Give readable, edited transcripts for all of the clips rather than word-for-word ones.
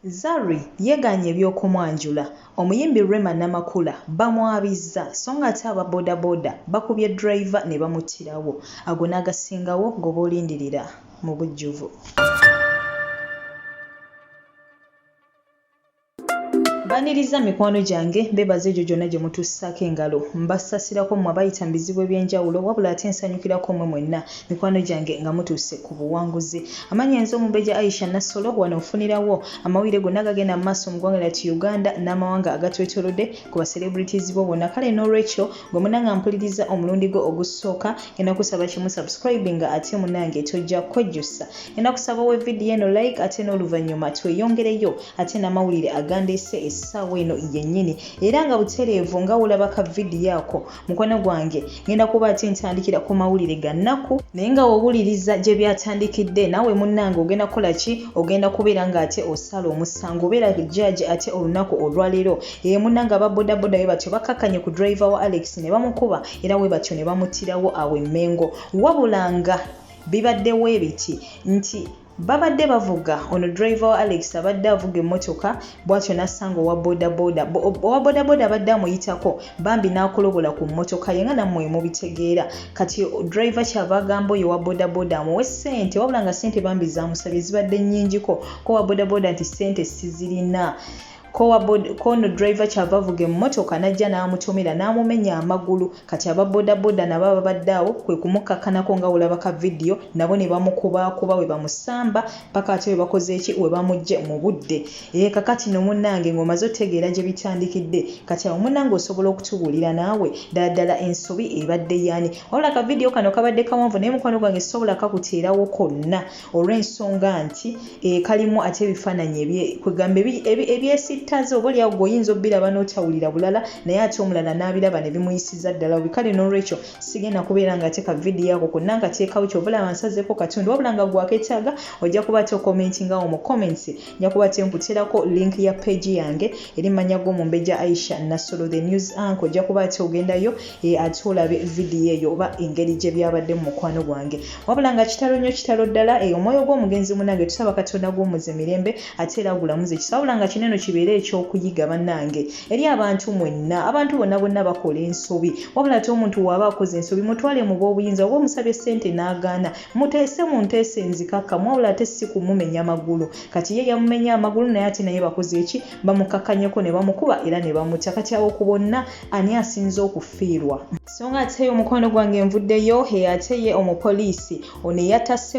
Zari yeeganye eby'okumwanjula. Omuyimbi Rema Namakula bamwabizza so nga ate aba bodaboda bakubye driver ne bamuttirawo. Ago n'agasingawo goba olindirira mu bujjuvu. Baniriza mikwano gyange mbebaze egyo gyonna gye mutuusaako engalo mbasasirako mmwe abayita mu bizibu eby'enjawulo wabula ate nsanyukirako mmwe mwenna mikwano gyange nga mutuuse ku buwanguzi. Amannya nze Omumbejja Aisha Nassolo wano ofunirawo amawulire gonna agagenda mu maaso mu ggwanga lyattu Uganda n'amawanga agatwetoolodde ku ba-celebrities bo bonna. Kale n'olwekyo gwe munnanga mpuliriza omulundi gwo ogusooka ngenda kusaba kimu subscribinga ate munnange tojja kwejjusa. Ngenda kusaba owe vidiyo eno like ate n'oluvannyuma tweyongereyo ate n'amawulire agandeese essaawa eno yennyini era nga butereevu nga olaba ka vidiyo ako mukwano gwange ngenda kuba ate ntandikira ku mawulire ga nnaku naye nga wowuliriza gye byatandikidde naawe munnange ogenda kukola ki ogenda kubeera nga ate osala omusango obeera judge ate olunaku olwaleero munnange aba bodaboda we batyo bakakkanye ku driver wa Alex ne bamukuba era we batyo ne bamuttirawo awo e Mengo wabulanga bibaddewo ebiti nti babadde bavuga ono driver wa Alex abadde avuga emmotoka bw'atyo n'asanga owa bodaboda abadde amuyitako bambi n'akolobola ku mmotoka ye nga nammwe mubitegeera kati driver kyava agamba oyo owa bodaboda amuwe ssente wabula nga ssente bambi zamusabye zibadde nnyingiko ko owa bodaboda nti ssente sizirina kono driver kyava avuga emmotoka najja n'amutomera n'amumenya amagulu kati aba bodaboda nabo ababadde awo kwe kumukakkanako nga olaba ka vidiyo nabo ne bamukubakuba we bamusamba paka ate we bakoze eki we bamugje mu budde kakati no munnange ng'omaze otegeera gye bitandikidde kati awo munnange osobola okutubuulira naawe ddala ensobi ebadde yaani wabula ka vidiyo kano kabadde kawanvu naye mukwano gwange sobola kakuteerawo konna olw'ensonga nti kalimu ate ebifaananyi kwegamba ebyesittaze oba oli awo g'oyinza obbiraba n'otawulira bulala naye ate omulala n'abiraba ne bimuyisiza ddala bikale n'olwekyo sigenda kubeera nga ate ka vidiyo ako konna nga teekawo kyobulaba nsazeeko katundu wabula nga gwaketaaga ojja kuba ate okomentingawo mu comments nja kuba ate mputerako link ya page yange eri manya g'Omumbejja Aisha Nassolo the news anchor ojja kuba ate ogendayo ate olabe vidiyo eyo oba engeri gye byabadde mu mukwano gwange wabula nga kitalo nnyo kitalo ddala omwoyo gw'omugenzi munange tusaba Katonda gw'omuze mirembe ate era agulamuze kisa wabula nga kineno kibeere ekyokuyiga bannange eri abantu mwenna abantu bonna bakola ensobi wabula ate omuntu waba akoze ensobi mutwale mu b'obuyinza oba omusabye ssente n'agaana muteese munteese nzikakka wabula ate si kumumenya amagulu kati ye yamumenya amagulu naye ate naye bakoze eki bamukakkanyeko ne bamukuba era ne bamutta kati abo ku bonna ani asinze okufiirwa so nga ate omukwano gwange nvuddeyo ate ye omupoliisi ono eyatasse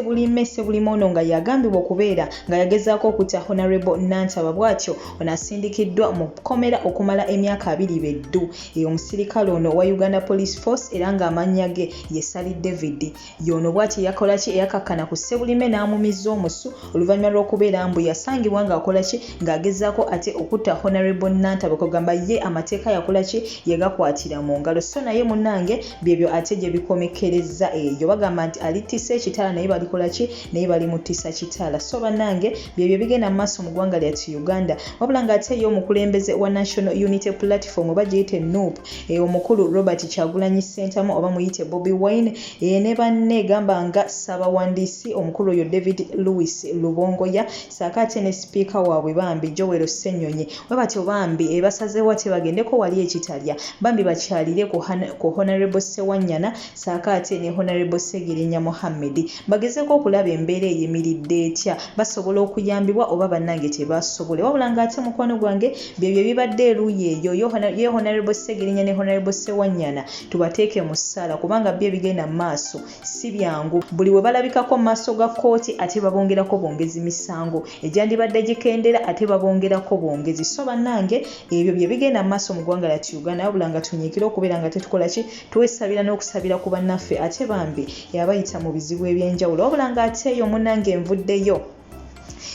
Sebulime ono nga yagambibwa okubeera nga yagezaako okutta Honorable Nantaba bw'atyo ono asindikiddwa mu kkomera okumala emyaka 2 beddu omusirikale ono wa Uganda Police Force era ng'amannya ge ye Sally David yono bw'ati yakola ki eyakakkana ku Sebulime n'amumizza omusu oluvannyuma lw'okubeera mbu yasangibwa ng'akola ki ng'agezaako ate okutta Honorable Nantaba kugamba ye amateeka yakola ki yegakwatira mu ngalo so naye munnange byebyo ate gye bikomekereza eyo bagamba nti alitisa ekitala naye balikola ki naye balimutisa kitala so bannange byebyo bigenda mu maaso mu ggwanga lyattu Uganda wabula nga ate y'omukulembeze wa National Unity Platform oba giyite NUP omukulu Robert Kyagulanyi Ssentamu oba muyite Bobi Wine ne banne gamba nga Ssaabawandiisi omukulu oyo David Louis Lubongoya saakate ne sipiika waabwe bambi Joel Ssennyonyi we batyo bambi basazeewo ate bagendeko wali ekitalya bambi bakyalire ku Honorable Ssewanyana saakate ne Honorable Segirinya Mohammed bagezeeko okulaba embeera eyimiridde etya basobola okuyambibwa oba bannange tebasobole wabula nga ate mukwano gwange byebyo bibadde eruuyi eyo ye Honorable Segirinya ne Honorable Ssewanyana tubateeke mu ssaala kubanga bye bigenda mu maaso si byangu buli we balabikako mu maaso ga kkooti ate babongerako bongezi misango egyandibadde gikendera ate babongerako bongezi so bannange ebyo bye bigenda mu maaso mu ggwanga lyattu Uganda wabula nga tunyiikira okubeera nga tetukola ki twesabira n'okusabira ku bannaffe ate bambi yabayita mu bizibu eby'enjawulo wabula nga ate eyo munnange envuddeyo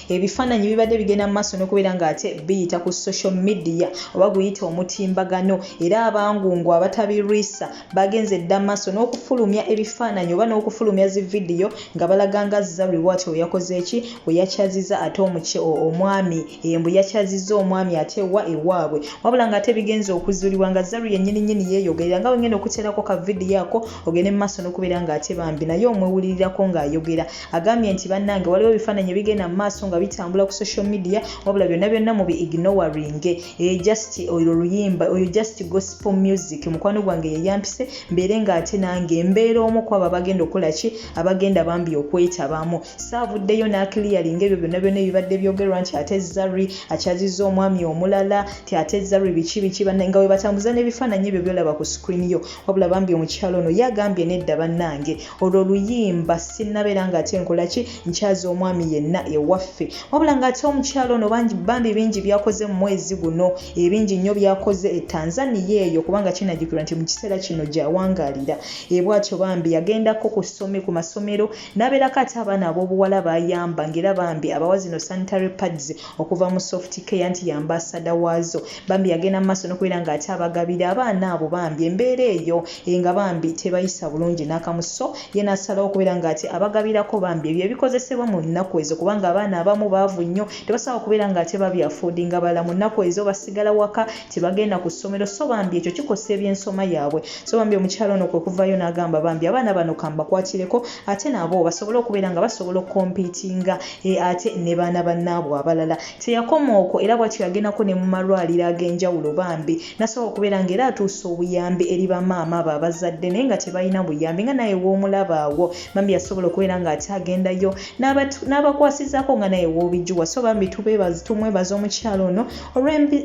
ebifaananyi bibadde bigenda mu maaso n'okubeera nga ate biyita ku social media oba guyita omutimbagano era abangungu abatabirwisa bagenze dda maaso n'okufulumya ebifaananyi oba n'okufulumya zi vidiyo nga balaga nga Zari bw'atyo we yakoze eki we yakyaziza ate omwami mbu yakyaziza omwami ate ewaabwe wabula nga ate bigenze okuzuulibwa nga Zari yennyini yeeyogerera nga wengenda okuteerako ka vidiyo ako ogende mu maaso n'okubeera nga ate bambi naye omwewulirirako ng'ayogera agambye nti bannange waliwo ebifaananyi bigenda mu maaso nga bitambula ku social media wabula byonna mu ignoring just oyo luyimba oyo just gospel music mukwano gwange yeyampise mbere nga ate nange mbeera omu kwaba bagenda okola ki abagenda bambi okwetabamu saavuddeyo n'akiliyaring ebyo byonna ebibadde byogerwa nti ate Zari akyazizza omwami omulala ti ate Zari biki nga we batambuza n'ebifaananyi ebyo byolaba ku screen yo wabula bambi omukyalo ono yagambye nedda bannange olwo luyimba sinnabeera nga ate nkola ki nkyaza omwami yenna ewaffe wabula nga ate omukyalo ono bambi bingi byakoze mu mwezi guno ebingi nnyo byakoze e Tanzania eyo kubanga kinagikirwa nti mu kiseera kino gyawangaalira bwatyo bambi yagendako ku masomero n'abeerako ate abaana ab'obuwala bayamba ngera bambi abawa zino sanitary pads okuva mu soft care nti yambasada waazo bambi yagenda mu maaso n'okubeera nga ate abagabira abaana abo bambi embeera eyo nga bambi tebayisa bulungi n'akamuso ye n'asalawo okubeera nga ate abagabirako bambi ebyo ebikozesebwa mu nnaku ezo kubanga abaana abamu baavu nnyo tebasobola okubeera nga ate babyafoodinga balala mu nnaku ezo basigala waka tebagenda ku ssomero so bambi ekyo kikosa ebyensoma yaabwe so bambi omukyalo ono kwe kuvayo n'agamba bambi abaana bano kambakwatireko ate nabo basobole okubeera nga basobola okompitinga ate ne baana bannaabwe abalala teyakoma okwo era bwatyo yagendako ne mu malwaliro ag'enjawulo bambi nasobola okubeera nga era atuusa obuyambi eri bamaama abo abazadde naye nga tebalina buyambi nga naye w'omulaba awo bambi yasobola okubeera nga ate agendayo n'abakwasizaako nga naye w'obijuwa so bambi tumwebaza omukyalo ono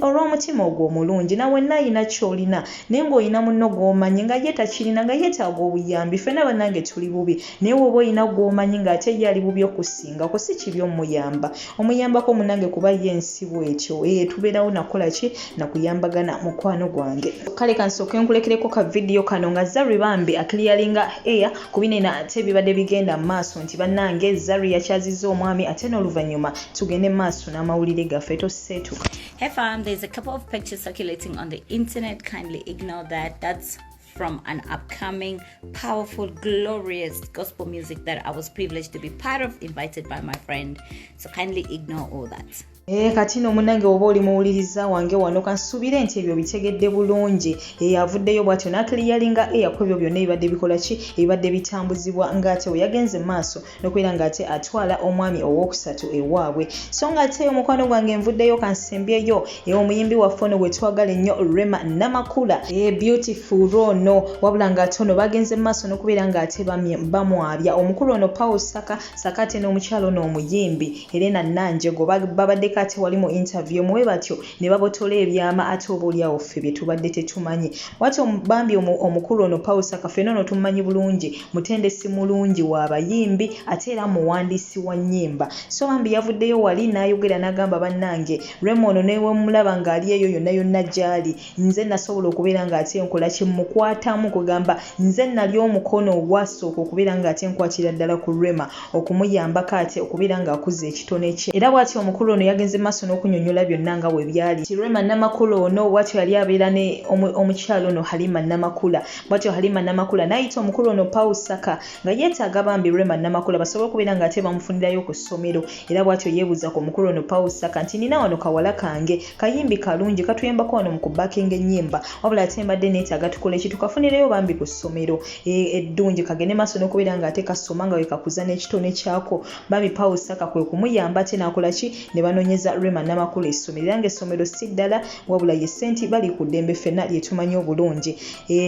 olw'omutima ogwo omulungi nawe nayina ky'olina naye ng'olina munno gw'omanyi nga ye takirina nga yeetaaga obuyambi ffenna bannange tuli bubi naye woba olina gw'omanyi ng'ate ye ali bubi okusingako si kibi omuyamba omuyambako munange kuba ye ensi bw'etyo tubeerawo nakola ki nakuyambagana mukwano gwange kale kansooke nkulekereko ka vidiyo kano nga Zari bambi akiliyalinga air ku binene ate bibadde bigenda mu maaso nti bannange Zari yakyazizza omwami ate n'oluvannyuma tugende mu maaso n'amawulire gaffe toseetu. Hey fam, there's a couple of pictures circulating on the internet. Kindly ignore that. That's from an upcoming, powerful, glorious gospel music that I was privileged to be part of, invited by my friend. So kindly ignore all that. Kati no munange oba oli muwuliriza wange wano kansuubire nti ebyo bitegedde bulungi avuddeyo bw'atyo n'akiliyalinga ku ebyo byonna ebibadde bikola ki ebibadde bitambuzibwa ng'ate we yagenze maaso n'okubeera ng'ate atwala omwami owookusatu ewaabwe so ng'ate omukwano gwange nvuddeyo kansembyeyo omuyimbi waffe ono gwe twagala ennyo Rema Namakula beautiful ono wabula ng'ate ono bagenze maaso n'okubeera ng'ate bamwabya omukulu ono Paul Saka ate n'omukyalo ono omuyimbi Elena Nanjego babaddeko ate wali mu interview muwe batyo ne babotola ebyama ate oba oli awo ffe bye tubadde tetumanyi watyo bambi omukulu ono Paul Saka ffenna ono tumanyi bulungi mutendesi mulungi w'abayimbi ate era muwandiisi wa nnyimba so bambi yavuddeyo wali n'ayogera n'agamba bannange Rema ono newe mulaba ng'ali eyo yonna gy'ali nze nasobola okubeera ng'ate nkola kimukwatamu kugamba nze nali omukono ogwasooka okubeera ng'ate nkwatira ddala ku Rema okumuyambako ate okubeera ng'akuza ekitone kye era bw'atyo omukulu ono yagenze maaso n'okunyonnyola byonna nga bwe byali Rema Namakula ono bw'atyo yali abeera ne omukyalo ono Halima Namakula bw'atyo Halima Namakula n'ayita omukulu ono Paul Saka nga yeetaaga bambi Rema Namakula basobole okubeera ng'ate bamufunirayo ku ssomero era bw'atyo yeebuuza ku mukulu ono Paul Saka nti nina wano kawala kange kayimbi kalungi katuyambako wano mu kubakinga ennyimba wabula ate mbadde neetaaga tukole ki tukafunireyo bambi ku ssomero eddungi kagende maaso n'okubeera ng'ate kasoma nga we kakuza n'ekitone kyako bambi Paul Saka kwe kumuyamba ate n'akola ki ne banoonyeza Rema Namakula essomero era ng'essomero si ddala wabula ye ssenti bali ku ddembe ffenna lye tumanyi obulungi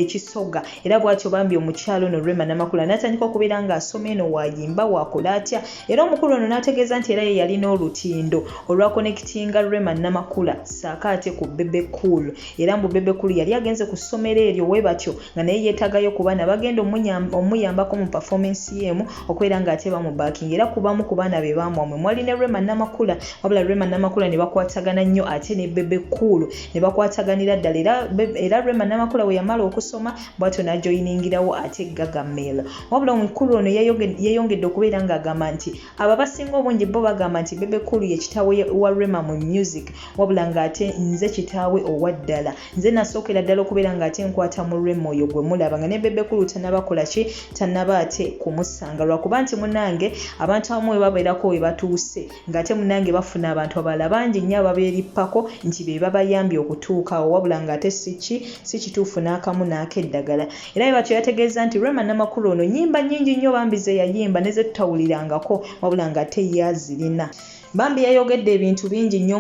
Kisoga era bw'atyo bambi omukyalo ono Rema Namakula n'atandika okubeera ng'asoma eno waayimba waakola atya era omukulu ono n'ategeeza nti era ye yalina olutindo olwakonekitinga Rema Namakula saaka ate ku Bebe Cool era mbu Bebe Cool yali agenze ku ssomero eryo we batyo nga naye yeetaagayo ku baana bagenda omuyambako mu performance yeemu okubeera ng'ate bamubaakinga era kubamu ku baana be baamwamwe mwali ne Rema Namakula wabula Rema Namakula ne bakwatagana nnyo ate ne Bebe Cool ne bakwataganira ddala era Rema Namakula we yamala okusoma bw'atyo n'ajoyiningirawo ate Gaga Mail wabula omukulu ono yeeyongedde okubeera ng'agamba nti abo abasinga obungi bo bagamba nti Bebe Cool ye kitaawe wa Rema mu music wabula ng'ate nze kitaawe owa ddala nze nasookera ddala okubeera ng'ate nkwata mu Rema oyo gwe mulaba nga ne Bebe Cool tannabakola ki tannaba ate kumusanga lwakuba nti munange abantu abamu we babeerako we batuuse ng'ate munange bafuna abantu abalala bangi nnyo ababeerippako nti be babayambye okutuukawo wabula ng'ate si kituufu n'akamu n'akeddagala era bwe batyo yategeeza nti Rema Namakula ono nnyimba nnyingi nnyo bambi ze yayimba ne ze tutawulirangako wabula ng'ate ye azirina bambi yayogedde ebintu bingi nnyo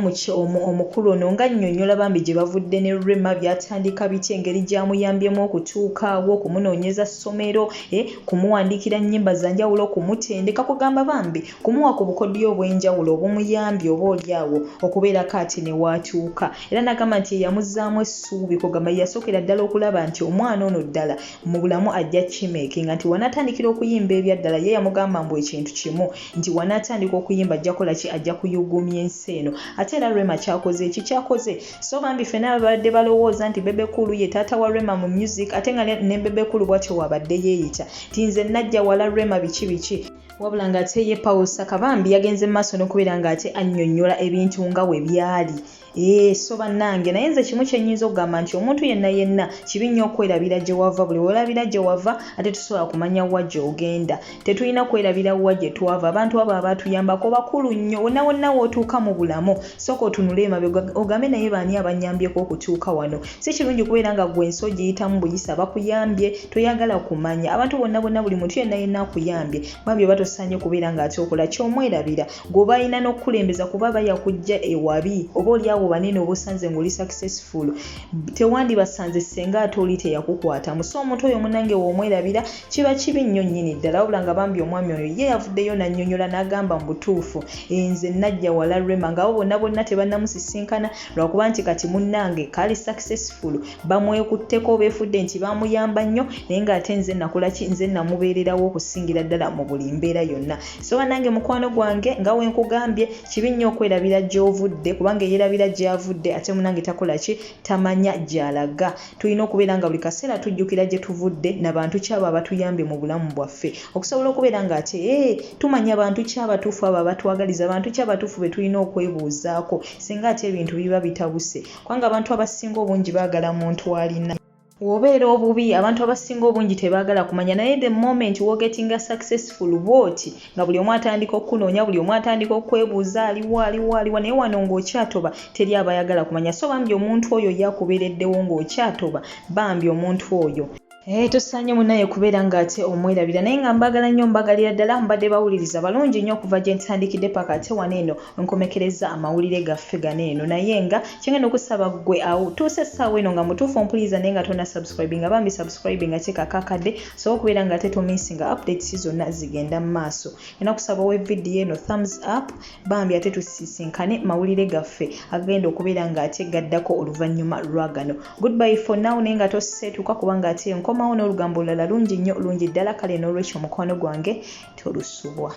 omukulu ono nga nnyonnyola bambi gye bavudde ne Rema byatandika bitya engeri gyamuyambyemu okutuuka awo okumunoonyeza ssomero kumuwandiikira nnyimba za njawulo kumutendeka kugamba bambi kumuwa ku bukodyo obw'enjawulo obumuyambye oba oliawo okubeerako ate ne waatuuka era nagamba nti yamuzzaamu essuubi kugamba yasookera ddala okulaba nti omwana ono ddala mu bulamu ajja kimeekinga nti wanaatandikira okuyimba ebyaddala ye yamugamba mbu ekintu kimu nti wanaatandika okuyimba ajja kola ki ajja kuyugumya ensi eno ate era Rema kyakoze eki kyakoze so bambi ffenna babadde balowooza nti Bebe Cool ye taata wa Rema mu music ate nga ne Bebe Cool bw'atyo wabadde yeeyita nti nze najja wala Rema biki wabula ng'ate ye Paul Saka bambi yagenze mu maaso n'okubeera ng'ate annyonnyola ebintu nga we byali so bannange naye nze kimu kyennyinza okugamba nti omuntu yenna kibi nnyo okwerabira gye wava buli werabira gye wava ate tusobola kumanya wa gy'ogenda tetulina kwerabira wa gye twava abantu abo abatuyambako bakulu nnyo wonna wootuuka mu bulamu sooka otunule emabega ogambe naye baani abanyambyeko okutuuka wano si kirungi kubeera nga gwe ensi ogiyitamu buyisa bakuyambye toyagala kumanya abantu bonna buli muntu yenna akuyambye bambi oba tosaanye kubeera ng'ate okola ky'omwerabira gwe alina n'okukulembeza kuba bayakujja ewabi oba oliawo banene obusanze ng'oli successful tewandibasanze senga ate oli teyakukwatamu so omuntu oyo munange w'omwerabira kiba kibi nnyo nnyini ddala wabula nga bambi omwami ono ye yavuddeyo nannyonnyola n'agamba mu butuufu nze najja wala Rema ng'abo bonna tebannamusisinkana lwakuba nti kati munnange kali successful bamwekutteko beefudde nti bamuyamba nnyo naye ng'ate nze nakola ki nze namubeererawo okusingira ddala mu buli mbeera yonna so bannange mukwano gwange nga wenkugambye kibi nnyo okwerabira gy'ovudde kubanga yeerabira gy'avudde ate munange takola ki tamanya gy'alaga tulina okubeera nga buli kaseera tujjukira gye tuvudde n'abantu kyabo abatuyambye mu bulamu bwaffe okusobola okubeera nga ate tumanya bantu kyabatuufu abo abatwagaliza abantu kyabatuufu be tulina okwebuuzaako singa ate ebintu biba bitabuse kubanga abantu abasinga obungi baagala muntu alina wobeera obubi abantu abasinga obungi tebaagala kumanya naye the moment wogetinga successful bwoti nga buli omu atandika okunoonya buli omu atandika okwebuuza aliwa naye wano ng'okyatoba teri abayagala kumanya so bambi omuntu oyo yakubeereddewo ng'okyatoba bambi omuntu oyo tosaanye munnaye kubeera ng'ate omwerabira naye nga mbagala nnyo mbagalira ddala mbadde bawuliriza balungi nnyo okuva gye ntandikidde paka ate wano eno nkomekereza amawulire gaffe gano eno naye nga kyengenda okusaba ggwe awo tuuse essaawa eno nga mutuufu ompuliriza naye nga tonna subscribing bambi subscribing ate kakakadde sobola okubeera ng'ate tomisinga updates zonna zigenda mu maaso ena kusaba we vidiyo eno thumbs up bambi ate tusisinkane mawulire gaffe agenda okubeera ng'ate gaddako oluvannyuma lwa gano goodbye for now naye nga toseetuka kubanga ate nkomawo n'olugambo lulala lungi nnyo lungi ddala kale n'olwekyo mukwano gwange tolusubwa.